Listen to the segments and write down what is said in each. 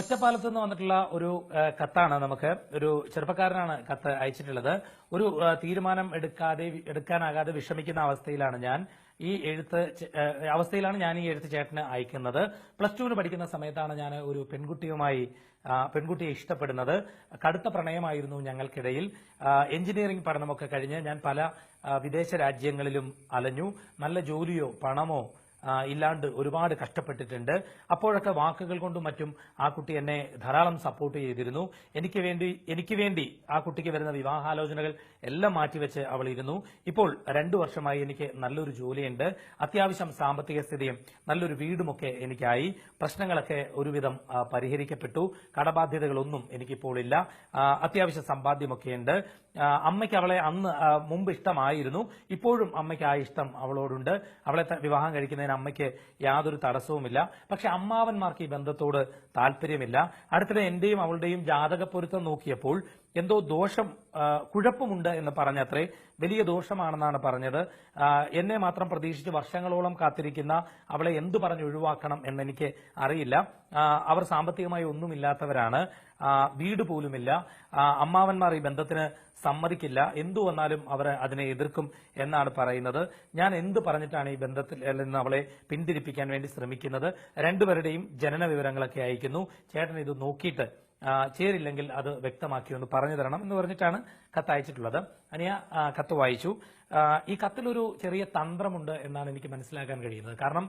ഒറ്റപ്പാലത്ത് നിന്ന് വന്നിട്ടുള്ള ഒരു കത്താണ്. നമുക്ക് ഒരു ചെറുപ്പക്കാരനാണ് കത്ത് അയച്ചിട്ടുള്ളത്. ഒരു തീരുമാനം എടുക്കാനാകാതെ വിഷമിക്കുന്ന അവസ്ഥയിലാണ് ഞാൻ ഈ എഴുത്ത് ചേട്ടന് അയക്കുന്നത്. +2 പഠിക്കുന്ന സമയത്താണ് ഞാൻ ഒരു പെൺകുട്ടിയെ ഇഷ്ടപ്പെടുന്നത്. കടുത്ത പ്രണയമായിരുന്നു ഞങ്ങൾക്കിടയിൽ. എഞ്ചിനീയറിംഗ് പഠനമൊക്കെ കഴിഞ്ഞ് ഞാൻ പല വിദേശ രാജ്യങ്ങളിലും അലഞ്ഞു. നല്ല ജോലിയോ പണമോ ഇല്ലാണ്ട് ഒരുപാട് കഷ്ടപ്പെട്ടിട്ടുണ്ട്. അപ്പോഴൊക്കെ വാക്കുകൾ കൊണ്ടും മറ്റും ആ കുട്ടി എന്നെ ധാരാളം സപ്പോർട്ട് ചെയ്തിരുന്നു. എനിക്ക് വേണ്ടി ആ കുട്ടിക്ക് വരുന്ന വിവാഹാലോചനകൾ എല്ലാം മാറ്റിവെച്ച് അവൾ ഇരുന്നു. ഇപ്പോൾ 2 വർഷമായി എനിക്ക് നല്ലൊരു ജോലിയുണ്ട്. അത്യാവശ്യം സാമ്പത്തിക സ്ഥിതിയും നല്ലൊരു വീടുമൊക്കെ എനിക്കായി. പ്രശ്നങ്ങളൊക്കെ ഒരുവിധം പരിഹരിക്കപ്പെട്ടു. കടബാധ്യതകളൊന്നും എനിക്കിപ്പോൾ ഇല്ല. അത്യാവശ്യം സമ്പാദ്യമൊക്കെയുണ്ട്. അമ്മയ്ക്ക് അവളെ മുമ്പ് ഇഷ്ടമായിരുന്നു. ഇപ്പോഴും അമ്മയ്ക്ക് ആ ഇഷ്ടം അവളോടുണ്ട്. അവളെ വിവാഹം കഴിക്കുന്നതിന് അമ്മയ്ക്ക് യാതൊരു തടസ്സവുമില്ല. പക്ഷെ അമ്മാവന്മാർക്ക് ഈ ബന്ധത്തോട് താല്പര്യമില്ല. അടുത്തിടെ എന്റെയും അവളുടെയും ജാതക പൊരുത്തം നോക്കിയപ്പോൾ എന്തോ കുഴപ്പമുണ്ട് എന്ന് പറഞ്ഞത്രേ. വലിയ ദോഷമാണെന്നാണ് പറഞ്ഞത്. എന്നെ മാത്രം പ്രതീക്ഷിച്ച് വർഷങ്ങളോളം കാത്തിരിക്കുന്ന അവളെ എന്തു പറഞ്ഞ് ഒഴിവാക്കണം എന്നെനിക്ക് അറിയില്ല. അവർ സാമ്പത്തികമായി ഒന്നുമില്ലാത്തവരാണ്. വീട് പോലുമില്ല. അമ്മാവന്മാർ ഈ ബന്ധത്തിന് സമ്മതിക്കില്ല. എന്തു വന്നാലും അവർ അതിനെ എതിർക്കും എന്നാണ് പറയുന്നത്. ഞാൻ എന്ത് പറഞ്ഞിട്ടാണ് ഈ ബന്ധത്തിൽ നിന്ന് അവളെ പിന്തിരിപ്പിക്കാൻ വേണ്ടി ശ്രമിക്കുന്നത്? രണ്ടുപേരുടെയും ജനന വിവരങ്ങളൊക്കെ അയക്കുന്നു. ചേട്ടൻ ഇത് നോക്കിയിട്ട് ചേരില്ലെങ്കിൽ അത് വ്യക്തമാക്കി ഒന്ന് പറഞ്ഞു തരണം എന്ന് പറഞ്ഞിട്ടാണ് കത്ത് അയച്ചിട്ടുള്ളത്. അനിയ കത്ത് വായിച്ചു. ഈ കത്തിലൊരു ചെറിയ തന്ത്രമുണ്ട് എന്നാണ് എനിക്ക് മനസ്സിലാക്കാൻ കഴിയുന്നത്. കാരണം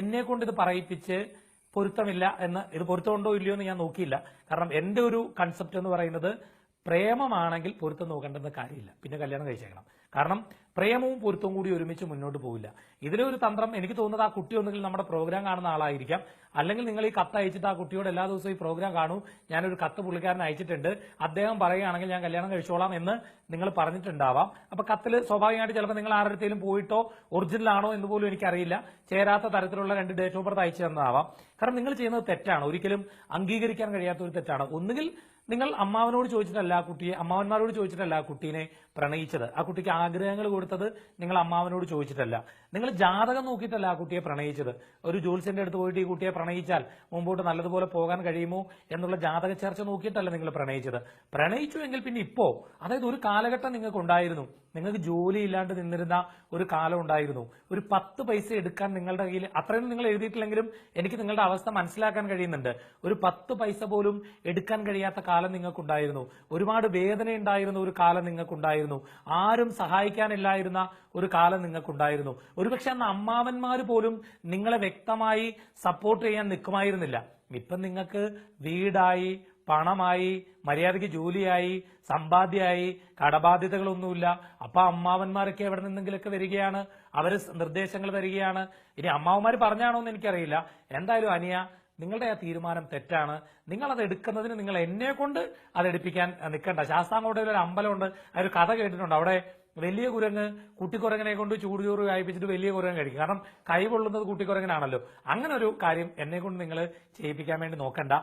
എന്നെ കൊണ്ട് ഇത് പറയിപ്പിച്ച് പൊരുത്തമില്ല ഇത് പൊരുത്തമുണ്ടോ ഇല്ലയോ എന്ന് ഞാൻ നോക്കിയില്ല. കാരണം എന്റെ ഒരു കൺസെപ്റ്റ് എന്ന് പറയുന്നത് പ്രേമമാണെങ്കിൽ പൊരുത്തം നോക്കേണ്ടെന്ന കാര്യമില്ല, പിന്നെ കല്യാണം കഴിച്ചേക്കണം. കാരണം പ്രേമവും പൊരുത്തവും കൂടി ഒരുമിച്ച് മുന്നോട്ട് പോവില്ല. ഇതിലൊരു തന്ത്രം എനിക്ക് തോന്നുന്നത്, ആ കുട്ടി ഒന്നുകിൽ നമ്മുടെ പ്രോഗ്രാം കാണുന്ന ആളായിരിക്കാം, അല്ലെങ്കിൽ നിങ്ങൾ ഈ കത്ത് അയച്ചിട്ട് ആ കുട്ടിയോട് എല്ലാ ദിവസവും ഈ പ്രോഗ്രാം കാണൂ, ഞാനൊരു കത്ത് പുള്ളിക്കാരൻ അയച്ചിട്ടുണ്ട്, അദ്ദേഹം പറയുകയാണെങ്കിൽ ഞാൻ കല്യാണം കഴിച്ചോളാം എന്ന് നിങ്ങൾ പറഞ്ഞിട്ടുണ്ടാവാം. അപ്പൊ കത്തിൽ സ്വാഭാവികമായിട്ട് ചിലപ്പോൾ നിങ്ങൾ ആരുടെയും പോയിട്ടോ ഒറിജിനൽ ആണോ എന്ന് പോലും എനിക്കറിയില്ല, ചേരാത്ത തരത്തിലുള്ള 2 ഡേറ്റ് ഓഫ് ബർത്ത് അയച്ചു തന്നതാവാം. കാരണം നിങ്ങൾ ചെയ്യുന്നത് തെറ്റാണ്, ഒരിക്കലും അംഗീകരിക്കാൻ കഴിയാത്ത ഒരു തെറ്റാണ്. ഒന്നുകിൽ നിങ്ങൾ അമ്മാവന്മാരോട് ചോദിച്ചിട്ടല്ല ആ കുട്ടീനെ പ്രണയിച്ചത്, ആ കുട്ടിക്ക് ആഗ്രഹങ്ങൾ കൊടുത്തത് നിങ്ങൾ അമ്മാവനോട് ചോദിച്ചിട്ടല്ല, നിങ്ങൾ ജാതകം നോക്കിയിട്ടല്ല ആ കുട്ടിയെ പ്രണയിച്ചത്. ഒരു ജ്യോത്സ്യന്റെ അടുത്ത് പോയിട്ട് ഈ കുട്ടിയെ പ്രണയിച്ചാൽ മുമ്പോട്ട് നല്ലതുപോലെ പോകാൻ കഴിയുമോ എന്നുള്ള ജാതക ചർച്ച നോക്കിയിട്ടല്ല നിങ്ങൾ പ്രണയിച്ചു എങ്കിൽ പിന്നെ ഇപ്പോ, അതായത് ഒരു കാലഘട്ടം നിങ്ങൾക്ക് ഉണ്ടായിരുന്നു, നിങ്ങൾക്ക് ജോലി ഇല്ലാണ്ട് നിന്നിരുന്ന ഒരു കാലം ഉണ്ടായിരുന്നു. ഒരു 10 പൈസ എടുക്കാൻ നിങ്ങളുടെ കയ്യിൽ, അത്രയും നിങ്ങൾ എഴുതിയിട്ടില്ലെങ്കിലും എനിക്ക് നിങ്ങളുടെ അവസ്ഥ മനസ്സിലാക്കാൻ കഴിയുന്നുണ്ട്. ഒരു 10 പൈസ പോലും എടുക്കാൻ കഴിയാത്ത കാലം നിങ്ങൾക്കുണ്ടായിരുന്നു. ഒരുപാട് വേദന ഉണ്ടായിരുന്ന ഒരു കാലം നിങ്ങൾക്കുണ്ടായിരുന്നു. ആരും സഹായിക്കാനില്ലായിരുന്ന ഒരു കാലം നിങ്ങൾക്കുണ്ടായിരുന്നു. ഒരുപക്ഷെ അന്ന് അമ്മാവന്മാര് പോലും നിങ്ങളെ വ്യക്തമായി സപ്പോർട്ട് ചെയ്യാൻ നിൽക്കുമായിരുന്നില്ല. ഇപ്പം നിങ്ങൾക്ക് വീടായി, പണമായി, മര്യാദയ്ക്ക് ജോലിയായി, സമ്പാദ്യമായി, കടബാധ്യതകളൊന്നുമില്ല. അപ്പൊ അമ്മാവന്മാരൊക്കെ എവിടെ നിന്നെങ്കിലൊക്കെ വരികയാണ്, അവര് നിർദ്ദേശങ്ങൾ തരികയാണ്. ഇനി അമ്മാവന്മാർ പറഞ്ഞാണോ എന്ന് എനിക്കറിയില്ല. എന്തായാലും അനിയ, നിങ്ങളുടെ ആ തീരുമാനം തെറ്റാണ്. നിങ്ങൾ അത് എടുക്കുന്നതിന് നിങ്ങൾ എന്നെ കൊണ്ട് അത് എടുപ്പിക്കാൻ നിൽക്കണ്ട. ശാസ്താംകോട്ടയിൽ ഒരു അമ്പലമുണ്ട്, അതൊരു കഥ കേട്ടിട്ടുണ്ട്. അവിടെ വലിയ കുരങ്ങ് കുട്ടിക്കുരങ്ങനെ കൊണ്ട് ചൂടുചോറ് വായിപ്പിച്ചിട്ട് വലിയ കുരങ്ങ് കഴിക്കും. കാരണം കൈ പൊള്ളുന്നത് കുട്ടിക്കുരങ്ങനാണല്ലോ. അങ്ങനെ ഒരു കാര്യം എന്നെ കൊണ്ട് നിങ്ങൾ ചെയ്യിപ്പിക്കാൻ വേണ്ടി നോക്കണ്ട.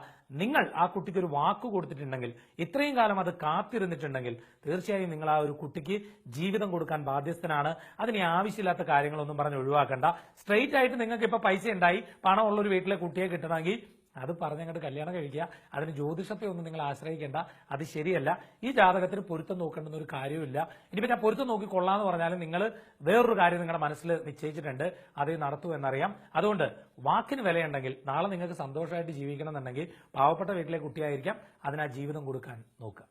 നിങ്ങൾ ആ കുട്ടിക്ക് ഒരു വാക്ക് കൊടുത്തിട്ടുണ്ടെങ്കിൽ, ഇത്രയും കാലം അത് കാത്തിരുന്നിട്ടുണ്ടെങ്കിൽ, തീർച്ചയായും നിങ്ങൾ ആ ഒരു കുട്ടിക്ക് ജീവിതം കൊടുക്കാൻ ബാധ്യസ്ഥനാണ്. അതിന് ആവശ്യമില്ലാത്ത കാര്യങ്ങളൊന്നും പറഞ്ഞ് ഒഴിവാക്കണ്ട. സ്ട്രെയിറ്റ് ആയിട്ട് നിങ്ങൾക്ക് ഇപ്പൊ പൈസ ഉണ്ടായി, പണമുള്ള ഒരു വീട്ടിലെ കുട്ടിയെ കിട്ടണമെങ്കിൽ അത് പറഞ്ഞങ്ങോട്ട് കല്യാണം കഴിക്കുക. അതിന് ജ്യോതിഷത്തെ ഒന്നും നിങ്ങൾ ആശ്രയിക്കേണ്ട, അത് ശരിയല്ല. ഈ ജാതകത്തിന് പൊരുത്തം നോക്കേണ്ടുന്ന ഒരു കാര്യമില്ല. ഇനിയിപ്പോ ഞാൻ പൊരുത്തം നോക്കി കൊള്ളാന്ന് പറഞ്ഞാലും നിങ്ങൾ വേറൊരു കാര്യം നിങ്ങളുടെ മനസ്സിൽ നിശ്ചയിച്ചിട്ടുണ്ട്, അത് നടത്തൂ എന്നറിയാം. അതുകൊണ്ട് വാക്കിന് വിലയുണ്ടെങ്കിൽ, നാളെ നിങ്ങൾക്ക് സന്തോഷമായിട്ട് ജീവിക്കണം എന്നുണ്ടെങ്കിൽ പാവപ്പെട്ട വീട്ടിലെ കുട്ടിയായിരിക്കാം, അതിന് ആ ജീവിതം കൊടുക്കാൻ നോക്കുക.